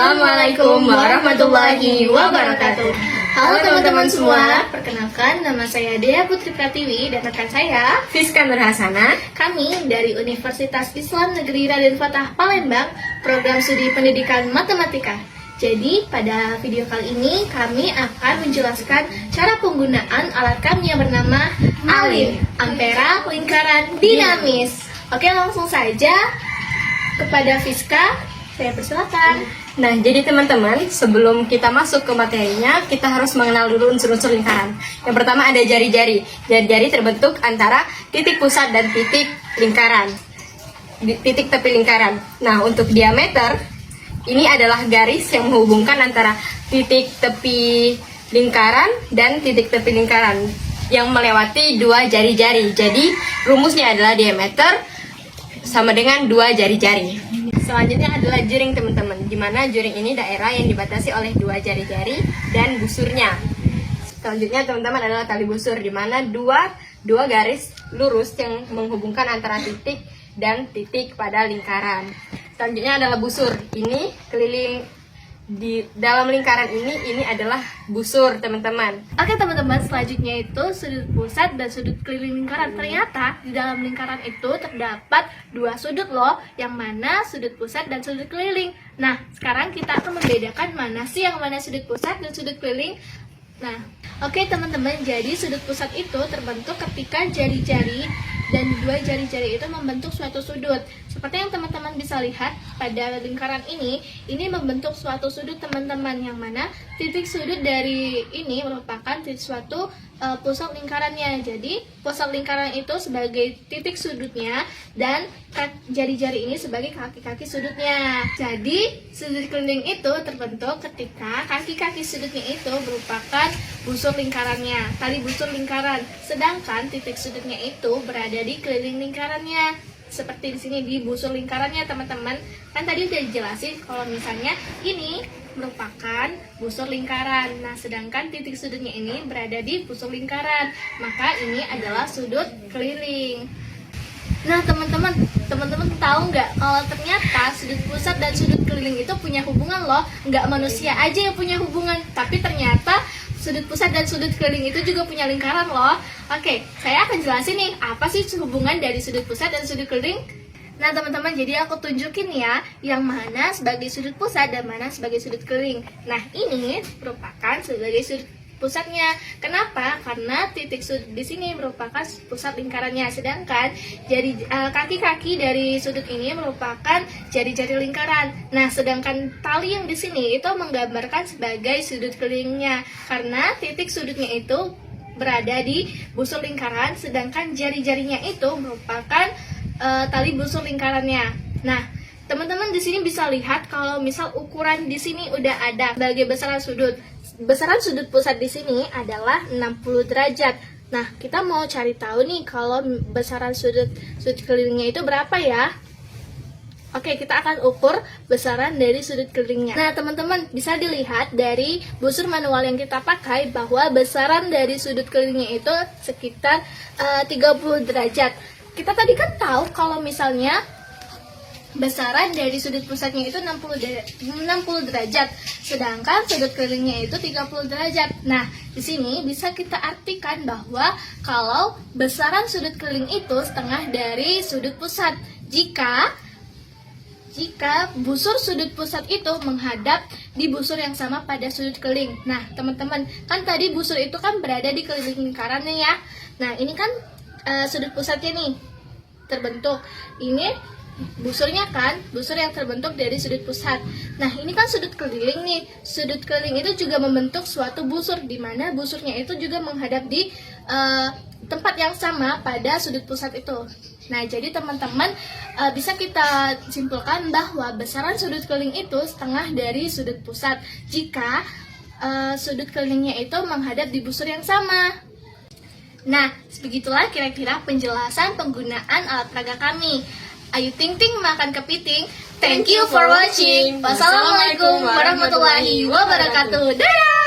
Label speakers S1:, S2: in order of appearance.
S1: Assalamualaikum warahmatullahi wabarakatuh.
S2: Halo teman-teman semua, perkenalkan nama saya Dea Putri Pratiwi dan rekan saya
S1: Fiska Nurhasana.
S2: kami dari Universitas Islam Negeri Raden Fatah Palembang, program studi pendidikan matematika. Jadi pada video kali ini kami akan menjelaskan cara penggunaan alat kami yang bernama ALIN, Ampera Lingkaran Dinamis. Oke, langsung saja kepada Fiska, saya persilakan.
S1: Nah, jadi teman-teman, sebelum kita masuk ke materinya, kita harus mengenal dulu unsur-unsur lingkaran. Yang pertama ada jari-jari. Jari-jari terbentuk antara titik pusat dan titik lingkaran. Titik tepi lingkaran. Nah, untuk diameter, ini adalah garis yang menghubungkan antara titik tepi lingkaran dan titik tepi lingkaran yang melewati dua jari-jari. Jadi, rumusnya adalah diameter sama dengan dua jari-jari. Selanjutnya adalah juring teman-teman, di mana juring ini daerah yang dibatasi oleh dua jari-jari dan busurnya. Selanjutnya teman-teman adalah tali busur, di mana dua garis lurus yang menghubungkan antara titik dan titik pada lingkaran. Selanjutnya adalah busur, ini keliling di dalam lingkaran ini adalah busur teman-teman.
S2: Oke teman-teman, selanjutnya itu sudut pusat dan sudut keliling lingkaran. Ternyata di dalam lingkaran itu terdapat dua sudut loh, yang mana sudut pusat dan sudut keliling. Nah, sekarang kita akan membedakan mana sih yang mana sudut pusat dan sudut keliling. Nah, oke teman-teman, jadi sudut pusat itu terbentuk ketika jari-jari dan dua jari-jari itu membentuk suatu sudut. Seperti yang teman-teman bisa lihat pada lingkaran ini membentuk suatu sudut teman-teman, yang mana titik sudut dari ini merupakan titik suatu pusat lingkarannya. Jadi pusat lingkaran itu sebagai titik sudutnya dan jari-jari ini sebagai kaki-kaki sudutnya. Jadi sudut keliling itu terbentuk ketika kaki-kaki sudutnya itu merupakan busur lingkarannya, tali busur lingkaran, sedangkan titik sudutnya itu berada di keliling lingkarannya. Seperti di sini di busur lingkarannya teman-teman. Kan tadi udah dijelasin kalau misalnya ini merupakan busur lingkaran. Nah, sedangkan titik sudutnya ini berada di busur lingkaran, maka ini adalah sudut keliling. Nah, teman-teman tahu nggak kalau ternyata sudut pusat dan sudut keliling itu punya hubungan loh. Nggak manusia aja yang punya hubungan, tapi ternyata sudut pusat dan sudut keliling itu juga punya lingkaran loh. Oke, saya akan jelasin nih apa sih hubungan dari sudut pusat dan sudut keliling. Nah teman-teman, jadi aku tunjukin ya yang mana sebagai sudut pusat dan mana sebagai sudut keliling. Nah, ini merupakan sebagai sudut pusatnya. Kenapa? Karena titik sudut di sini merupakan pusat lingkarannya, sedangkan kaki-kaki dari sudut ini merupakan jari-jari lingkaran. Nah, sedangkan tali yang di sini itu menggambarkan sebagai sudut kelilingnya, karena titik sudutnya itu berada di busur lingkaran, sedangkan jari-jarinya itu merupakan tali busur lingkarannya. Nah, teman-teman di sini bisa lihat kalau misal ukuran di sini udah ada sebagai besaran sudut. Besaran sudut pusat di sini adalah 60 derajat. Nah, kita mau cari tahu nih kalau besaran sudut kelilingnya itu berapa ya? Oke, kita akan ukur besaran dari sudut kelilingnya. Nah, teman-teman bisa dilihat dari busur manual yang kita pakai bahwa besaran dari sudut kelilingnya itu sekitar 30 derajat. Kita tadi kan tahu kalau misalnya besaran dari sudut pusatnya itu 60 derajat, sedangkan sudut kelilingnya itu 30 derajat. Nah, di sini bisa kita artikan bahwa kalau besaran sudut keliling itu setengah dari sudut pusat jika busur sudut pusat itu menghadap di busur yang sama pada sudut keliling. Nah, teman-teman, kan tadi busur itu kan berada di keliling lingkarannya ya. Nah, ini kan sudut pusatnya nih terbentuk. Ini busurnya kan, busur yang terbentuk dari sudut pusat. Nah, ini kan sudut keliling nih. Sudut keliling itu juga membentuk suatu busur, di mana busurnya itu juga menghadap di tempat yang sama pada sudut pusat itu. Nah, jadi teman-teman bisa kita simpulkan bahwa besaran sudut keliling itu setengah dari sudut pusat jika sudut kelilingnya itu menghadap di busur yang sama. Nah, begitulah kira-kira penjelasan penggunaan alat peraga kami. Ayu ting ting makan kepiting. Thank you for watching. Wassalamualaikum warahmatullahi wabarakatuh. Dadah.